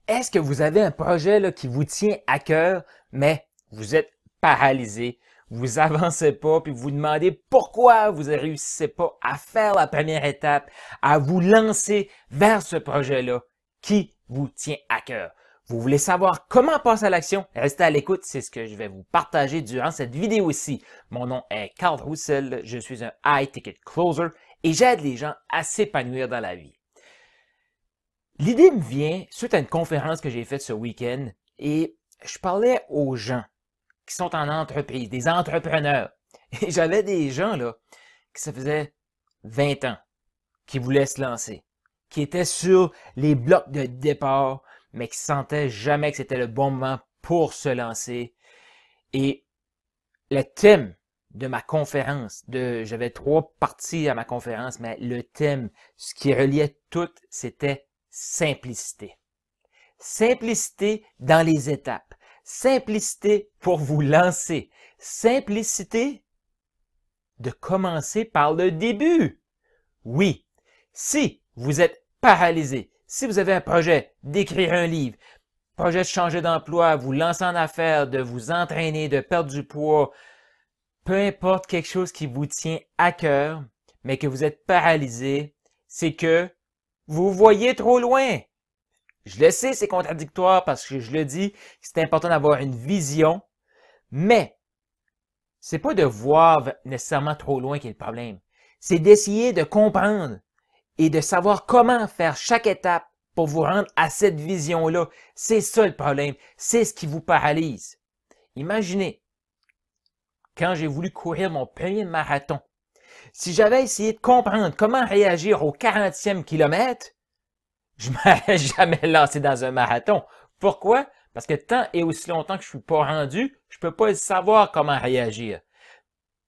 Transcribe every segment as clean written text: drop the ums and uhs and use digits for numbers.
Est-ce que vous avez un projet là, qui vous tient à cœur, mais vous êtes paralysé, vous avancez pas, puis vous vous demandez pourquoi vous ne réussissez pas à faire la première étape, à vous lancer vers ce projet-là qui vous tient à cœur? Vous voulez savoir comment passer à l'action? Restez à l'écoute, c'est ce que je vais vous partager durant cette vidéo-ci. Mon nom est Carl Roussel, je suis un High Ticket Closer et j'aide les gens à s'épanouir dans la vie. L'idée me vient suite à une conférence que j'ai faite ce week-end et je parlais aux gens qui sont en entreprise, des entrepreneurs. Et j'avais des gens là qui ça faisait 20 ans qui voulaient se lancer, qui étaient sur les blocs de départ, mais qui sentaient jamais que c'était le bon moment pour se lancer. Et le thème de ma conférence, j'avais 3 parties à ma conférence, mais le thème, ce qui reliait tout, c'était simplicité. Simplicité dans les étapes. Simplicité pour vous lancer. Simplicité de commencer par le début. Oui, si vous êtes paralysé, si vous avez un projet d'écrire un livre, projet de changer d'emploi, vous lancer en affaires, de vous entraîner, de perdre du poids, peu importe quelque chose qui vous tient à cœur, mais que vous êtes paralysé, c'est que vous voyez trop loin. Je le sais, c'est contradictoire parce que je le dis, c'est important d'avoir une vision, mais c'est pas de voir nécessairement trop loin qui est le problème. C'est d'essayer de comprendre et de savoir comment faire chaque étape pour vous rendre à cette vision-là. C'est ça le problème. C'est ce qui vous paralyse. Imaginez, quand j'ai voulu courir mon premier marathon, si j'avais essayé de comprendre comment réagir au 40e kilomètre, je ne m'aurais jamais lancé dans un marathon. Pourquoi? Parce que tant et aussi longtemps que je ne suis pas rendu, je ne peux pas savoir comment réagir.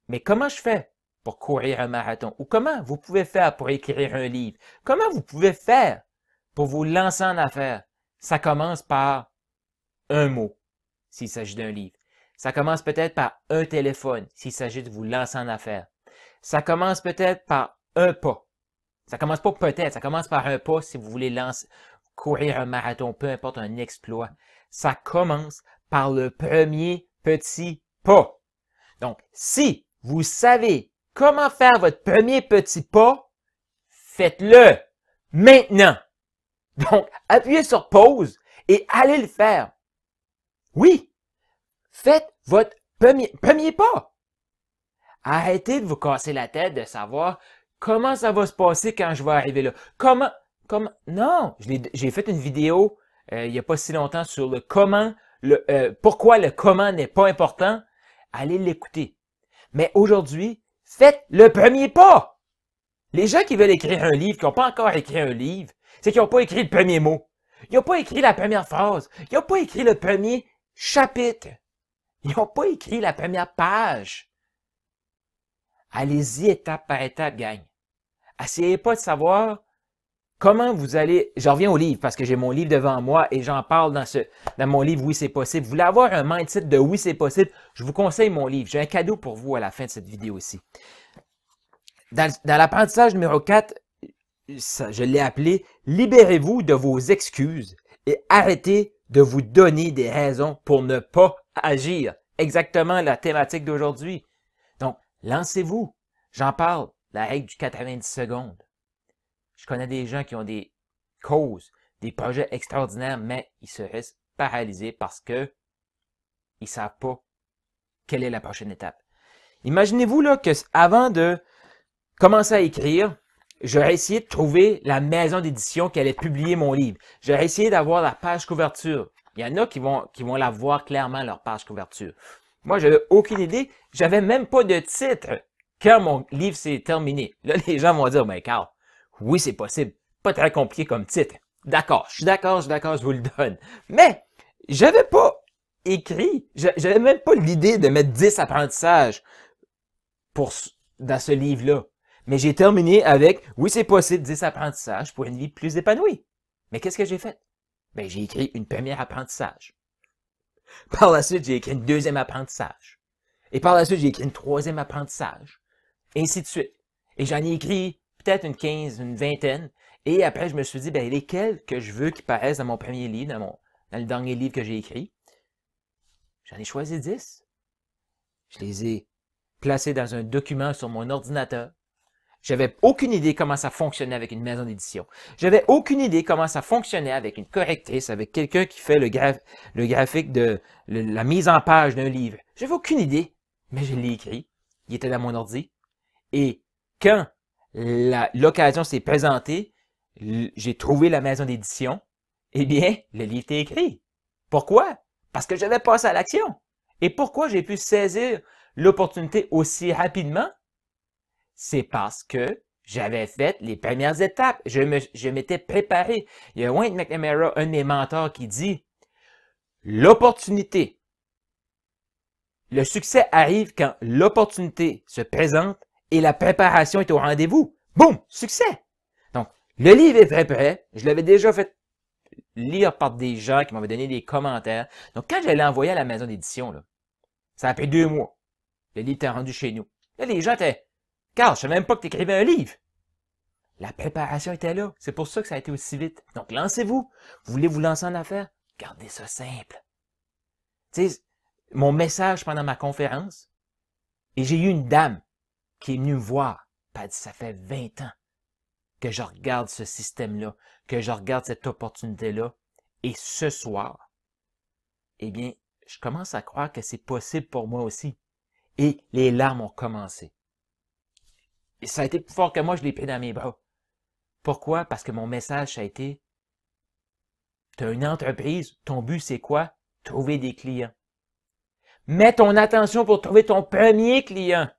Mais comment je fais pour courir un marathon? Ou comment vous pouvez faire pour écrire un livre? Comment vous pouvez faire pour vous lancer en affaires? Ça commence par un mot, s'il s'agit d'un livre. Ça commence peut-être par un téléphone, s'il s'agit de vous lancer en affaires. Ça commence peut-être par un pas. Ça commence pas peut-être, ça commence par un pas si vous voulez courir un marathon, peu importe un exploit. Ça commence par le premier petit pas. Donc, si vous savez comment faire votre premier petit pas, faites-le maintenant. Donc, appuyez sur pause et allez le faire. Oui, faites votre premier pas. Arrêtez de vous casser la tête de savoir comment ça va se passer quand je vais arriver là. Non, j'ai fait une vidéo il n'y a pas si longtemps sur le comment, pourquoi le comment n'est pas important. Allez l'écouter. Mais aujourd'hui, faites le premier pas. Les gens qui veulent écrire un livre, qui n'ont pas encore écrit un livre, c'est qu'ils n'ont pas écrit le premier mot. Ils n'ont pas écrit la première phrase. Ils n'ont pas écrit le premier chapitre. Ils n'ont pas écrit la première page. Allez-y étape par étape, gang. Essayez pas de savoir comment vous allez... Je reviens au livre parce que j'ai mon livre devant moi et j'en parle dans mon livre « Oui, c'est possible ». Vous voulez avoir un mindset de « Oui, c'est possible », je vous conseille mon livre. J'ai un cadeau pour vous à la fin de cette vidéo aussi. Dans l'apprentissage numéro 4, je l'ai appelé « Libérez-vous de vos excuses et arrêtez de vous donner des raisons pour ne pas agir ». Exactement la thématique d'aujourd'hui. Donc, lancez-vous. J'en parle. La règle du 90 secondes. Je connais des gens qui ont des causes, des projets extraordinaires, mais ils se restent paralysés parce que ils savent pas quelle est la prochaine étape. Imaginez-vous là que avant de commencer à écrire, j'aurais essayé de trouver la maison d'édition qui allait publier mon livre. J'aurais essayé d'avoir la page couverture. Il y en a qui vont la voir clairement, leur page couverture. Moi, j'avais aucune idée. J'avais même pas de titre quand mon livre s'est terminé. Là, les gens vont dire, ben Carl, oui, c'est possible. Pas très compliqué comme titre. D'accord, je suis d'accord, je vous le donne. Mais, j'avais pas écrit, j'avais même pas l'idée de mettre 10 apprentissages dans ce livre-là. Mais j'ai terminé avec, oui, c'est possible, 10 apprentissages pour une vie plus épanouie. Mais qu'est-ce que j'ai fait? Ben, j'ai écrit une première apprentissage. Par la suite, j'ai écrit une deuxième apprentissage. Et par la suite, j'ai écrit une troisième apprentissage. Et ainsi de suite. Et j'en ai écrit peut-être une 15, une vingtaine. Et après, je me suis dit, ben, lesquels que je veux qui paraissent dans mon premier livre, dans le dernier livre que j'ai écrit. J'en ai choisi 10. Je les ai placés dans un document sur mon ordinateur. J'avais aucune idée comment ça fonctionnait avec une maison d'édition. J'avais aucune idée comment ça fonctionnait avec une correctrice, avec quelqu'un qui fait le graphique de la mise en page d'un livre. J'avais aucune idée, mais je l'ai écrit. Il était dans mon ordi. Et quand l'occasion s'est présentée, j'ai trouvé la maison d'édition, eh bien, le livre était écrit. Pourquoi? Parce que j'avais passé à l'action. Et pourquoi j'ai pu saisir l'opportunité aussi rapidement? C'est parce que j'avais fait les premières étapes. Je m'étais préparé. Il y a Wayne McNamara, un de mes mentors, qui dit « L'opportunité, le succès arrive quand l'opportunité se présente et la préparation est au rendez-vous. Boum! Succès! » Donc, le livre est prêt. Je l'avais déjà fait lire par des gens qui m'avaient donné des commentaires. Donc, quand je l'ai envoyé à la maison d'édition, là, ça a pris 2 mois. Le livre était rendu chez nous. Là, les gens étaient « Carl, je savais même pas que tu écrivais un livre. » La préparation était là. C'est pour ça que ça a été aussi vite. Donc, lancez-vous. Vous voulez vous lancer en affaires? Gardez ça simple. Tu sais, mon message pendant ma conférence, et j'ai eu une dame qui est venue me voir. Elle a dit, ça fait 20 ans que je regarde ce système-là, que je regarde cette opportunité-là. Et ce soir, eh bien, je commence à croire que c'est possible pour moi aussi. Et les larmes ont commencé. Et ça a été plus fort que moi, je l'ai pris dans mes bras. Pourquoi? Parce que mon message, ça a été, tu as une entreprise, ton but c'est quoi? Trouver des clients. Mets ton attention pour trouver ton premier client.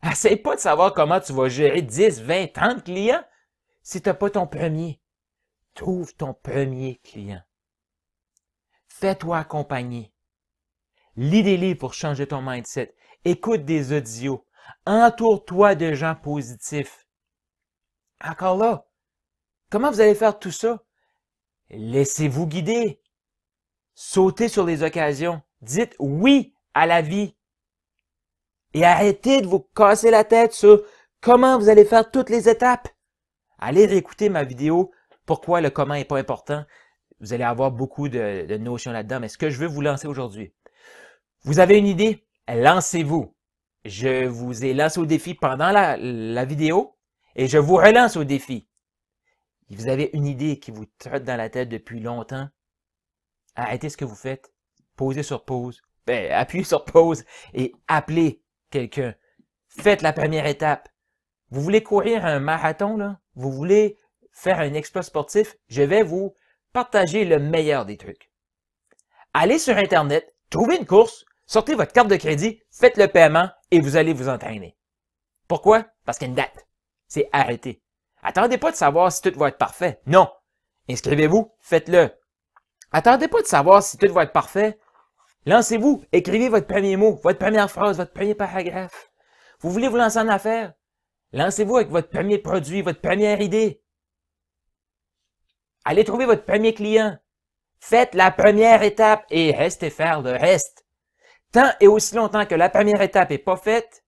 Essaye pas de savoir comment tu vas gérer 10, 20, 30 clients si tu n'as pas ton premier. Trouve ton premier client. Fais-toi accompagner. Lis des livres pour changer ton mindset. Écoute des audios. Entoure-toi de gens positifs. Encore là, comment vous allez faire tout ça? Laissez-vous guider. Sautez sur les occasions. Dites oui à la vie. Et arrêtez de vous casser la tête sur comment vous allez faire toutes les étapes. Allez réécouter ma vidéo « Pourquoi le comment n'est pas important ». Vous allez avoir beaucoup de notions là-dedans, mais ce que je veux vous lancer aujourd'hui. Vous avez une idée? Lancez-vous. Je vous ai lancé au défi pendant la vidéo et je vous relance au défi. Vous avez une idée qui vous trotte dans la tête depuis longtemps. Arrêtez ce que vous faites. Posez sur pause. Appuyez sur pause et appelez quelqu'un. Faites la première étape. Vous voulez courir un marathon, là? Vous voulez faire un exploit sportif? Je vais vous partager le meilleur des trucs. Allez sur Internet, trouvez une course, sortez votre carte de crédit, faites le paiement et vous allez vous entraîner. Pourquoi? Parce qu'il y a une date. C'est arrêté. Attendez pas de savoir si tout va être parfait. Non. Inscrivez-vous, faites-le. Attendez pas de savoir si tout va être parfait. Lancez-vous, écrivez votre premier mot, votre première phrase, votre premier paragraphe. Vous voulez vous lancer en affaires? Lancez-vous avec votre premier produit, votre première idée. Allez trouver votre premier client. Faites la première étape et restez faire le reste. Tant et aussi longtemps que la première étape n'est pas faite,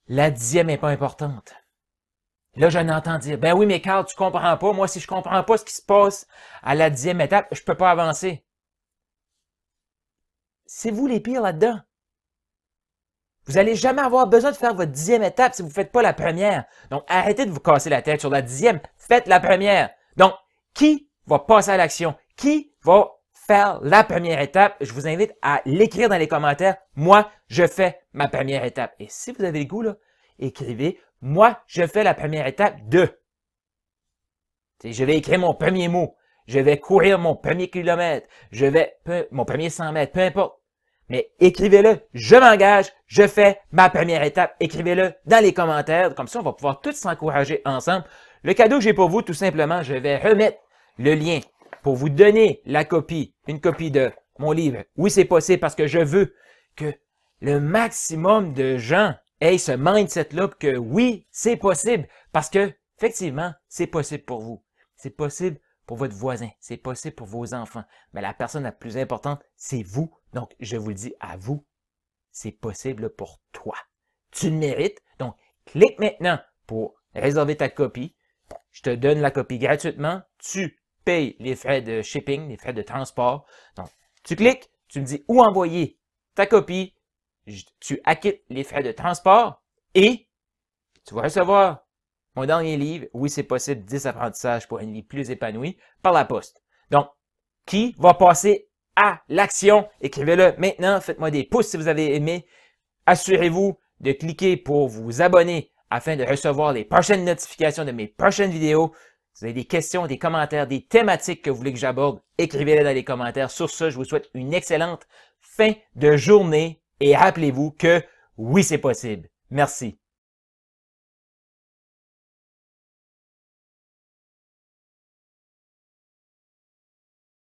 la 10e n'est pas importante. Là, j'en entends dire, ben oui, mais Carl, tu comprends pas. Moi, si je comprends pas ce qui se passe à la 10e étape, je peux pas avancer. C'est vous les pires là-dedans. Vous n'allez jamais avoir besoin de faire votre 10e étape si vous ne faites pas la première. Donc, arrêtez de vous casser la tête sur la 10e. Faites la première. Donc, qui va passer à l'action? Qui va faire la première étape? Je vous invite à l'écrire dans les commentaires. Moi, je fais ma première étape. Et si vous avez le goût, là, écrivez. Moi, je fais la première étape de. Je vais écrire mon premier mot. Je vais courir mon premier kilomètre. Mon premier 100 mètres, peu importe. Mais écrivez-le, je m'engage, je fais ma première étape. Écrivez-le dans les commentaires, comme ça on va pouvoir tous s'encourager ensemble. Le cadeau que j'ai pour vous, tout simplement, je vais remettre le lien pour vous donner la copie, une copie de mon livre. Oui, c'est possible parce que je veux que le maximum de gens aient ce mindset-là que oui, c'est possible parce que, effectivement, c'est possible pour vous. C'est possible pour votre voisin, c'est possible pour vos enfants. Mais la personne la plus importante, c'est vous. Donc, je vous le dis à vous, c'est possible pour toi. Tu le mérites. Donc, clique maintenant pour réserver ta copie. je te donne la copie gratuitement, tu payes les frais de shipping, les frais de transport. Donc, tu cliques, tu me dis où envoyer ta copie, tu acquittes les frais de transport et tu vas recevoir mon dernier livre, Oui, c'est possible, 10 apprentissages pour une vie plus épanouie, par la poste. Donc, qui va passer à l'action? Écrivez-le maintenant, faites-moi des pouces si vous avez aimé. Assurez-vous de cliquer pour vous abonner afin de recevoir les prochaines notifications de mes prochaines vidéos. Si vous avez des questions, des commentaires, des thématiques que vous voulez que j'aborde, écrivez-les dans les commentaires. Sur ce, je vous souhaite une excellente fin de journée et rappelez-vous que oui, c'est possible. Merci.